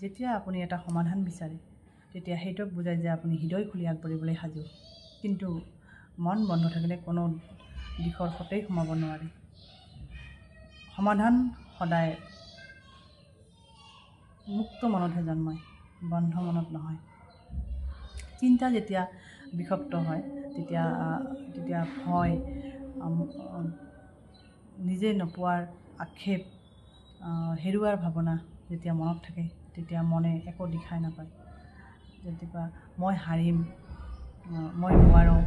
যেতিয়া আপুনি এটা সমাধান বিচাৰে তেতিয়া সেইটোক বুজায় যে আপুনি হৃদয় খুলি আগবাঢ়িবলৈ সাজু, কিন্তু মন বন্ধ থাকিলে কোনো দিশৰ সতেই সোমাব নোৱাৰে। সমাধান সদায় মুক্ত মনতহে জন্মায়, বন্ধ মনত নহয়। চিন্তা যেতিয়া বিষাক্ত হয় তেতিয়া ভয়, নিজে নোপোৱাৰ আক্ষেপ, হেৰুৱাৰ ভাৱনা যেতিয়া মনত থাকে তেতিয়া মনে একো দিখাই নাপায়। যেতিয়া মই হাৰিম, মই নোৱাৰোঁ,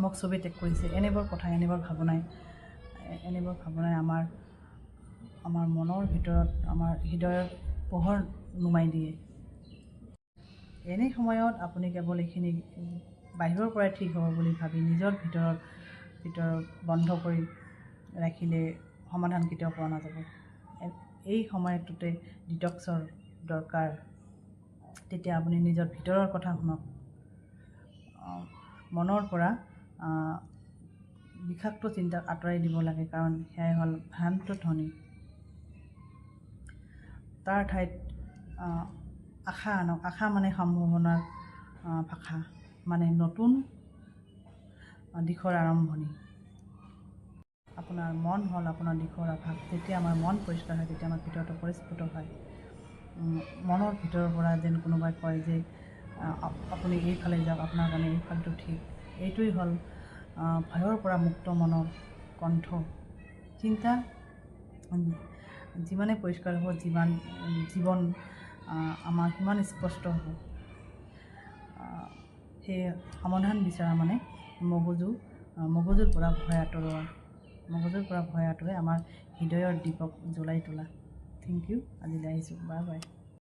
মোক চবেই ত্যাগ কৰিছে, এনেবোৰ কথা, এনেবোৰ ভাৱনাই আমাৰ মনৰ ভিতৰত, আমাৰ হৃদয়ৰ পোহৰ নুমাই দিয়ে। এনে সময়ত আপুনি কেৱল এইখিনি বাহিৰৰ পৰাই ঠিক হ'ব বুলি ভাবি নিজৰ ভিতৰত বন্ধ কৰি ৰাখিলে সমাধান কেতিয়াও পোৱা নাযাব। এই সময়টোতে ডিটক্সৰ দৰকাৰ। তেতিয়া আপুনি নিজৰ ভিতৰৰ কথা শুনক, মনৰ পৰা বিষাক্ত চিন্তা আঁতৰাই দিব লাগে, কাৰণ সেয়াই হ'ল ভ্ৰান্ত ধ্বনি। তাৰ ঠাইত আশা আনক। আশা মানে সম্ভাৱনাৰ ভাষা, মানে নতুন দিশৰ আৰম্ভণি। আপোনাৰ মন হ'ল আপোনাৰ দিশৰ আভাস। যেতিয়া আমাৰ মন পৰিষ্কাৰ হয় তেতিয়া আমাৰ ভিতৰতো পৰিস্ফুট হয়। মনৰ ভিতৰৰ পৰা যেন কোনোবাই কয় যে আপুনি এইফালে যাওক, আপোনাৰ কাৰণে এইফালটো ঠিক। এইটোৱেই হ'ল ভয়ৰ পৰা মুক্ত মনৰ কণ্ঠ। চিন্তা যিমানে পৰিষ্কাৰ হ'ব, জীৱন আমাৰ সিমান স্পষ্ট হ'ব। সেয়ে সমাধান বিচৰা মানে মগজুৰ পৰা ভয় আঁতৰোৱা, আমাৰ হৃদয়ৰ দীপক জ্বলাই তোলা। Thank you. আজিলৈ আহিছোঁ। Bye bye.